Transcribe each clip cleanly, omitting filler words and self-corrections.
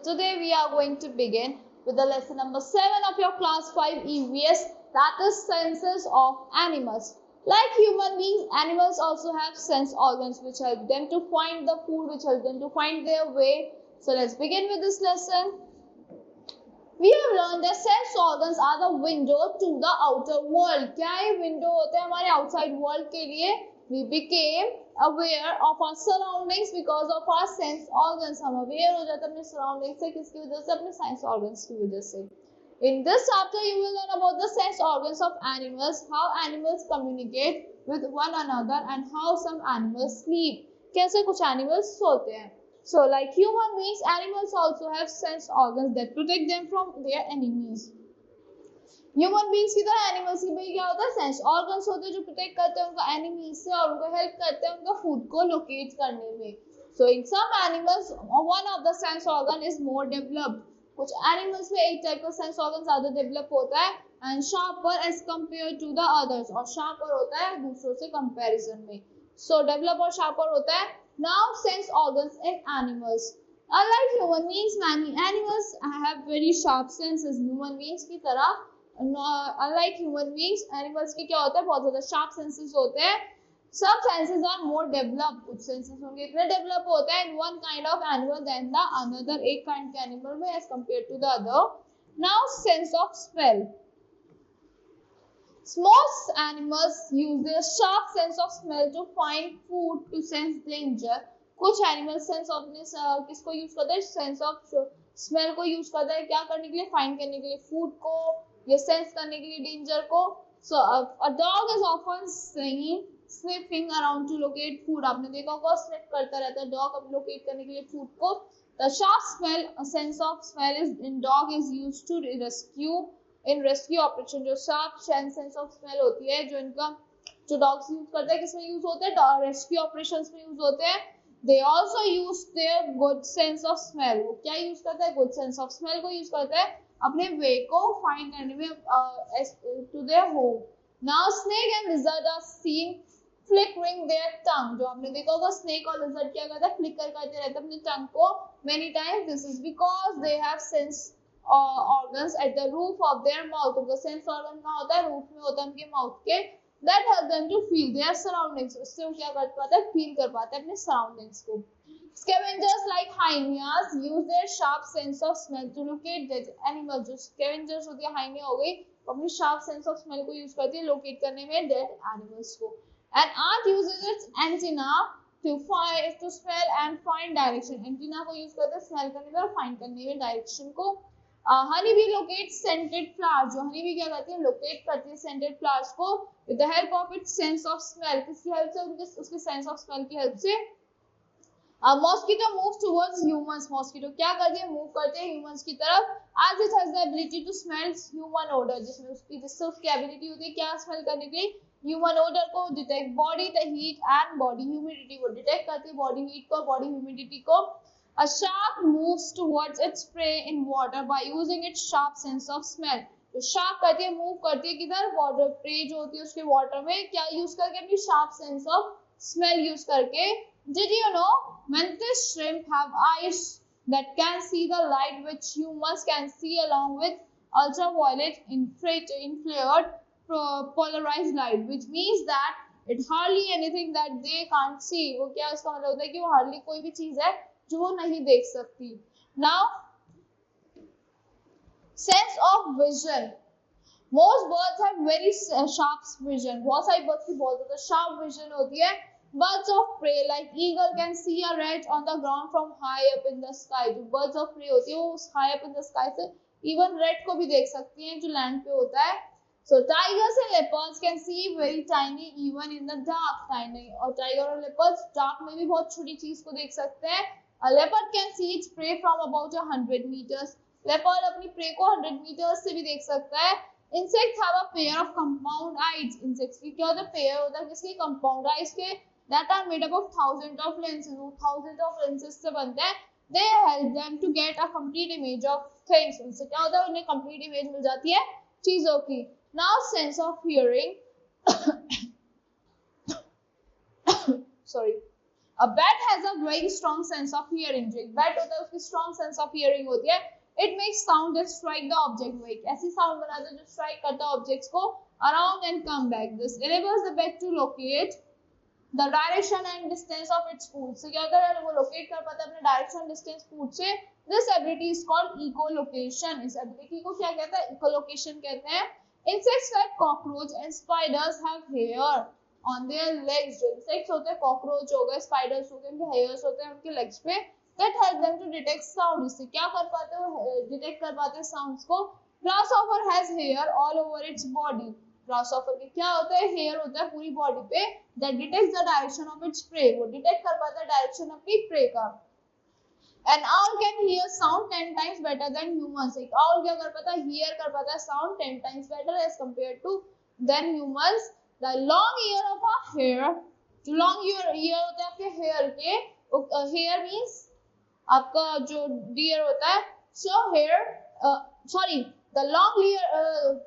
today we are going to begin with the lesson number 7 of your class 5 EVS, that is senses of animals. Like human beings, animals also have sense organs which help them to find the food, which help them to find their way. So let's begin with this lesson. We have learned that sense organs are the window to the outer world. क्या ये window होते हैं हमारे outside world के लिए? We became aware of our surroundings because of our sense organs. हम aware हो जाते हैं अपने surroundings से, किसकी वजह से? अपने sense organs की वजह से. In this chapter, you will learn about the sense organs of animals, how animals communicate with one another, and how some animals sleep. कैसे कुछ animals सोते हैं. So, like human beings, animals also have sense organs that protect them from their enemies. Human beings की तरह animals की भाई क्या होता है? Sense organs होते हैं जो protect करते हैं उनका enemies से और उनको help करते हैं उनका food को locate करने में. So, in some animals, one of the sense organ is more developed. कुछ animals में एक type का sense organ ज़्यादा develop होता है and sharper as compared to the others, और sharper होता है दूसरों से comparison में. So, develop और sharper होता है. Now, sense organs in animals. Unlike human beings, many animals have very sharp senses. Human beings की तरह, unlike human beings, animals के क्या होता है? बहुत ज़्यादा sharp senses होते हैं. Some senses are more developed. कुछ senses उनके इतने develop होते हैं in one kind of animal than the another. एक kind के animal में as compared to the other. Now, sense of smell. Most animals use their sharp sense of smell to find food, to sense danger. कुछ animals sense of किसको use करते हैं? Sense of smell को use करते हैं क्या करने के लिए? Find करने के लिए food को या sense करने के लिए danger को. So a dog is often seen sniffing around to locate food. आपने देखा होगा sniff करता रहता है dog अब locate करने के लिए food को. The sharp smell, sense of smell is in dog is used to rescue. In rescue operation जो शार्प सेंस ऑफ स्मेल होती है जो इनका जो डॉग्स यूज करते हैं किसमें यूज होते हैं? रेस्क्यू ऑपरेशंस में यूज होते हैं. They also use their good sense of smell. वो क्या यूज करता है? गुड सेंस ऑफ स्मेल को यूज करता है अपने वे को फाइंड करने में to their home. Now snake and lizard are seen flickering their tongue. जो आपने देखा होगा स्नेक और लिजर्ड क्या करता है? फ्लिकर करते रहते हैं अपने टंग को many times. This is because they have sense organs at the roof of their mouth. उनका sense organ कहाँ होता है? रूफ में होता है उनके माउथ के. That help them to feel their surroundings. उससे वो क्या कर पाते हैं? फील कर पाते हैं अपने surroundings को. Scavengers like hyenas use their sharp sense of smell to locate dead animals. जो scavengers होती है hyena हो गई वो अपनी sharp sense of smell को use करती है locate करने में dead animals को. An ant uses its antenna to smell and find direction. Antenna को use करते हैं smell करने में और find करने में direction को. Honey bee locate scented flowers. जो हनी बी क्या करती है? लोकेट करती है सेंटेड फ्लावर्स को with the help of its sense of smell. किसकी हेल्प से? उसके सेंस ऑफ स्मेल की हेल्प से. Mosquito move towards humans. Mosquito क्या करती है? मूव करते हैं ह्यूमंस की तरफ as it has the ability to smell human odour. जिससे उसकी एबिलिटी होती है क्या स्मेल करने के लिए? ह्यूमन ओडर को. Detect body the heat and body humidity को डिटेक्ट करती है बॉडी हीट को बॉडी ह्यूमिडिटी को. A shark moves towards its prey in water by using its sharp sense of smell. तो shark करती है move करती है किधर? water. prey जो होती है उसके water में क्या use करके? अपनी sharp sense of smell use करके. Did you know mantis shrimp have eyes that can see the light which humans can see along with ultraviolet infrared polarized light, which means that it hardly anything that they can't see. वो क्या उसका मतलब होता है कि वो hardly कोई भी चीज है जो वो नहीं देख सकती. Now, sense of vision. Most birds have very sharp vision. बहुत सारी birds की बहुत ज़्यादा sharp vision होती है. Birds of prey like eagle can see a rat on the ground from high up in the sky. जो birds of prey होती है वो high up in the sky से even rat को भी देख सकती हैं जो land पे होता है. So tigers and leopards can see very tiny even in the dark. और tiger और leopards dark में भी बहुत छोटी चीज को देख सकते हैं. A leopard can see its prey from about 100 meters. Leopard अपनी prey को 100 meters से भी देख सकता है. Insects have a pair of compound eyes. Insects की क्या होता है? pair होता है किसकी? compound eyes के. That are made up of thousands of lenses. वो thousands of lenses से बनते हैं. They help them to get a complete image of things. उनसे क्या होता है? उन्हें complete image मिल जाती है चीजों की. Now sense of hearing. Sorry. A bat has a very strong sense of hearing. जो एक bat होता है उसकी strong sense of hearing होती है. It makes sound that strike the object. वो एक ऐसी sound बनाता है जो strike करता है objects को around and come back. This enables the bat to locate the direction and distance of its food. So क्या होता है वो locate कर पाता है अपने direction distance food से. This ability is called echolocation. इस ability को क्या कहते हैं? Echolocation कहते हैं. Insects like cockroach and spiders have hair on their legs. जो insects होते हैं, cockroach हो गए, spiders हो गए, उनके hairs होते हैं उनके legs पे. That help them to detect sound. इससे क्या कर पाते हो? Detect कर पाते हैं sounds को. Grasshopper has hair all over its body. Grasshopper के क्या होता है? Hair होता है पूरी body पे. That detects the direction of its prey. वो detect कर पाता है direction अपनी prey का. An owl can hear sound 10 times better than humans. एक owl क्या कर पाता है? Hear कर पाता है sound 10 times better as compared to than humans. The long ear of a hare. जो long ear होता है आपके hair के. Hair means आपका जो deer होता है. So hair, the long ear.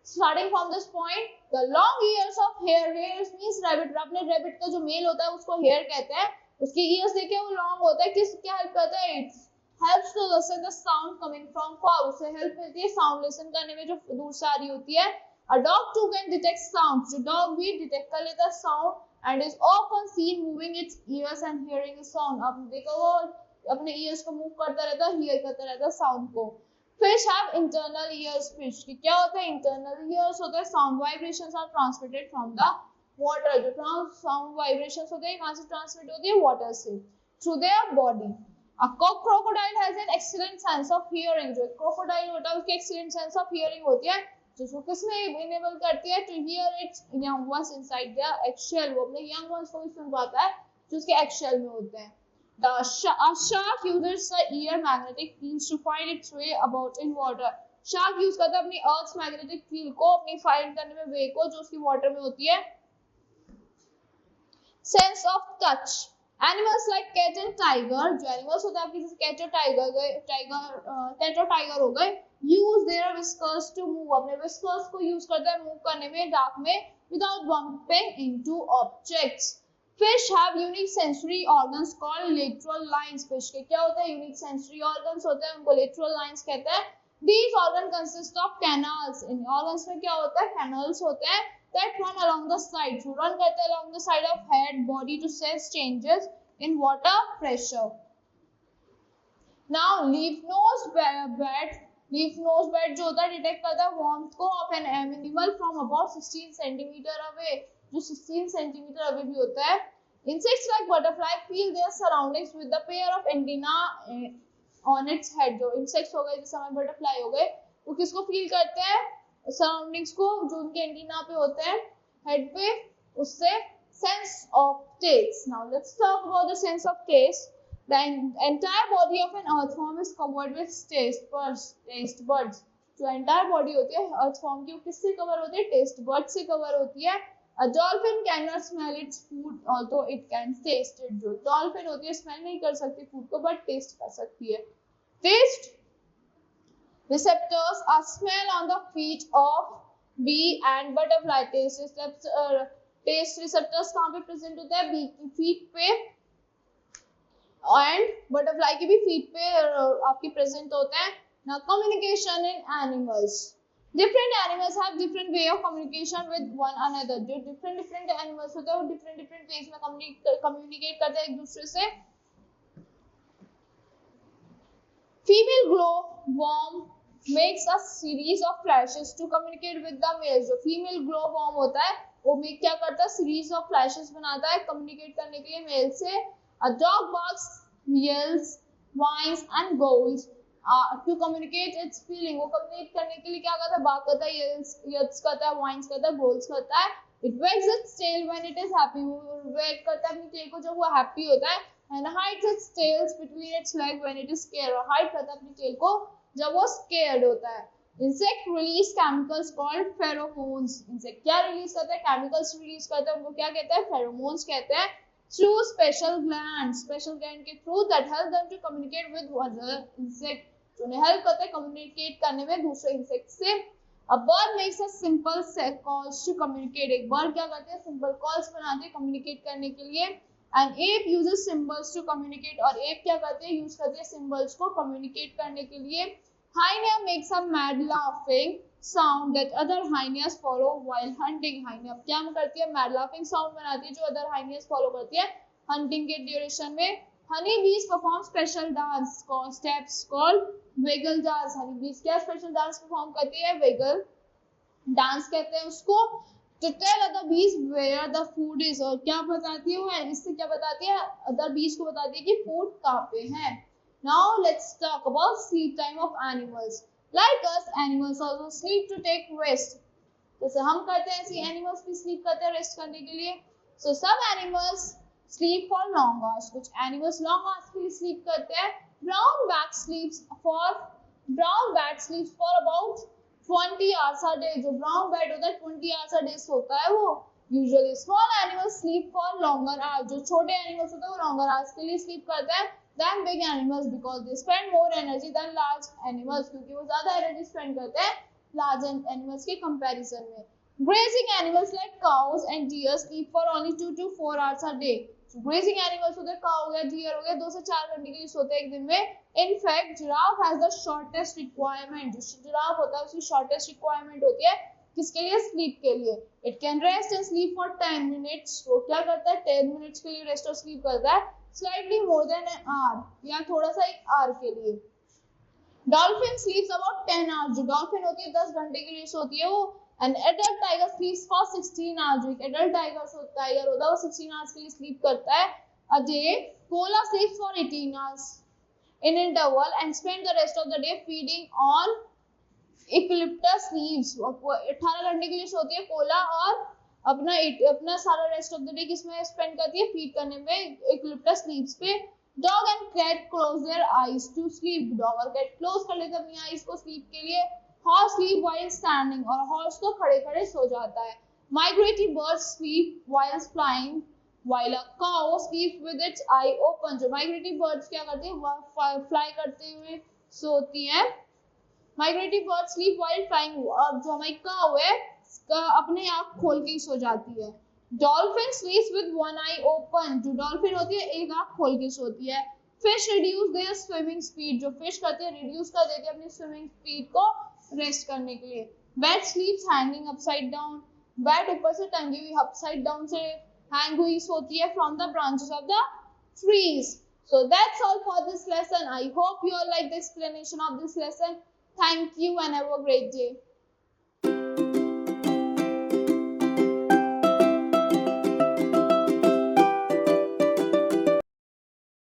Starting from this point, the long ears of hare. Hare means rabbit. अपने rabbit का जो male होता है उसको hare कहते हैं. उसकी ears देखिए वो long होता है. किस क्या help करता है? It helps to listen the sound coming from far. उससे help मिलती है sound listen करने में जो दूर से आ रही होती है. A dog too can detect sounds. जो dog भी detect कर लेता है sound and is often seen moving its ears and hearing the sound. आप देखो वो अपने ears को move करता रहता है, hear करता रहता है sound को. Fish have internal ears. Fish की क्या होता है? Internal ears होता है. Sound vibrations are transmitted from the water. जो sound vibrations होते हैं कहाँ से transmit होती है? Water से. Through their body. A crocodile has an excellent sense of hearing. जो crocodile होता है उसकी excellent sense of hearing होती है जिसको किसमें enable करती है? To hear its young ones inside their eggshell. वो अपने young ones को भी सुन पाता है जो उसके eggshell में होते हैं. A shark uses the ear magnetic fields to find its way about in water. Shark use करता है अपनी Earth's magnetic field को अपनी find करने में way को जो उसकी water में होती है. Sense of touch. Animals like cat and tiger, जो animals होते हैं आपके जैसे cat और tiger हो गए, use their whiskers to move. अपने whiskers को use करते हैं move करने में dark में without bumping into objects. Fish have unique sensory organs called lateral lines. Fish के क्या होते हैं? Unique sensory organs होते हैं उनको lateral lines कहते हैं. These organs consist of canals. In organs में क्या होता है? Canals होते हैं that run along the side. जो run करते हैं along the side of head, body to sense changes in water pressure. Now leaf-nosed bat जो होता है detect करता है warmth को of an animal from about 16 centimeter away. जो 16 centimeter away भी होता है. Insects like butterfly feel their surroundings with the pair of antenna on its head. जो insects हो गए जैसे हमारे butterfly हो गए वो किसको feel करते हैं? Surroundings को जो उनके antenna पे होते हैं head पे उससे sense of taste. Now let's talk about the sense of taste. The entire body of an earthworm is covered with taste buds. जो entire body होती है earthworm की वो किससे cover होती है? Taste buds से cover होती है. A dolphin cannot smell its food, although it can taste it. जो dolphin होती है smell नहीं कर सकती food को but taste कर सकती है. Taste receptors are smell on the feet of bee and butterfly. Taste receptors कहाँ पे present होते हैं? bee की feet पे and butterfly की भी feet पे आपकी present होते हैं. Now communication in animals. Different animals have different way of communication with one another. जो different animals होते हैं वो different ways में communicate करते हैं एक दूसरे से. Female glowworm makes a series of flashes to communicate with the male. जो female glowworm होता है वो क्या करता है? series of flashes बनाता है communicate करने के लिए male से. A dog barks, yells, whines and growls. To communicate its feeling. वो communicate करने के लिए क्या करता है? bark करता है, yells करता है, whines करता है, growls करता है. It wags its tail when it is happy. वो wag करता है अपनी tail को जब वो happy होता है. And hides its tails between its legs when it is scared. और hide करता है अपनी tail को जब वो scared होता है. Insect release chemicals called pheromones. Insect क्या release करता है? Chemicals release करता है. उनको क्या कहते हैं? Pheromones कहते हैं. Through special gland के through that help them to communicate with other insect. जो उन्हें help करते हैं communicate करने में दूसरे insect से. A bird makes a simple calls to communicate. एक bird क्या करते हैं? Simple calls बनाते हैं communicate करने के लिए. And ape uses symbols to communicate, और एप क्या करते हैं, यूज करते हैं सिंबल्स को कम्युनिकेट करने के लिए। Hyena makes a mad laughing sound that other hyenas follow while hunting. Hyena क्या करती है, मैड लाफिंग साउंड बनाती है जो अदर हाइनियास फॉलो करती है हंटिंग के ड्यूरेशन में। हनी बीज perform special dance steps called vagal dance. Honey बीज क्या स्पेशल डांस परफॉर्म करती है, वेगल डांस कहते हैं उसको। To tell other bees where the food is, और क्या बताती है वो, इससे क्या बताती है, अदर बीज को बताती है कि फूड कहाँ पे है। Now let's talk about sleep time of animals. Like us, animals also sleep to take rest. जैसे हम करते हैं ऐसे एनिमल्स भी स्लीप करते हैं रेस्ट करने के लिए। So some animals sleep for long hours. कुछ एनिमल्स लॉन्ग आवर्स के लिए स्लीप करते हैं। Brown bat sleeps for about 20 hours a day। जो ब्राउन बैट होता है 20 hours a day सोता है वो। Usually small animals sleep for longer hours. जो छोटे एनिमल्स होते हैं वो लॉन्गर आवर्स के लिए स्लीप करते हैं then big animals because they spend more energy than large animals, क्योंकि वो ज्यादा एनर्जी स्पेंड करते हैं लार्ज एनिमल्स के कंपैरिजन में। Grazing animals like cows and deer sleep for only 2 to 4 hours a day। Grazing animals होते हैं, cow हो गया, डियर हो गया, 2 से 4 घंटे के लिए सोते हैं एक दिन में। In fact, giraffe has the shortest requirement। जो जिराफ होता है उसकी shortest requirement होती है किसके लिए, स्लीप के लिए। It can rest and sleep for 10 minutes। वो क्या करता है 10 minutes के लिए रेस्ट और स्लीप करता है, slightly more than an hour, या थोड़ा सा एक hour के लिए। Dolphin sleeps about 10 hours। जो डॉल्फिन होती है 10 घंटे के लिए सोती है वो। An adult tiger sleeps for 16 hours। जो एक adult टाइगर होता है वो 16 hours के लिए स्लीप करता है a day। Koala sleeps for 18 hours in interval and spend the rest of the day feeding on eucalyptus leaves। 18 घंटे के लिए सोती है कोला और अपना सारा रेस्ट ऑफ द डे किसमें स्पेंड करती है, फीड करने में eucalyptus leaves पे। Dog and cat close their eyes to sleep. Dog और कैट क्लोज कर लेते हैं अपनी आईज को स्लीप के लिए। हॉर्स स्लीप व्हाइल स्टैंडिंग, और हॉर्स तो खड़े खड़े सो जाता है। Migratory birds sleep while flying while a cow sleeps with its eye open। जो माइग्रेटरी बर्ड्स क्या करती है, फ्लाई करते हुए सोती हैं। Migratory birds sleep while flying, और जो हमारी काऊ है अपने आँख खोल के ही सो जाती है। Dolphin स्लीप्स with one I open. जो डॉल्फिन होती है एक आँख खोल के सोती है। Fish reduce there swimming speed. जो फिश करते हैं रिड्यूस कर देते हैं अपनी स्विमिंग स्पीड को रेस्ट करने के लिए। Bat स्लीप्स hanging upside down. Bat ऊपर से टंगी हुई अपसाइड डाउन से hang हुई सोती है from the branches of the trees। So that's all for this lesson। I hope you all like the explanation of this lesson। Thank you and have a great day।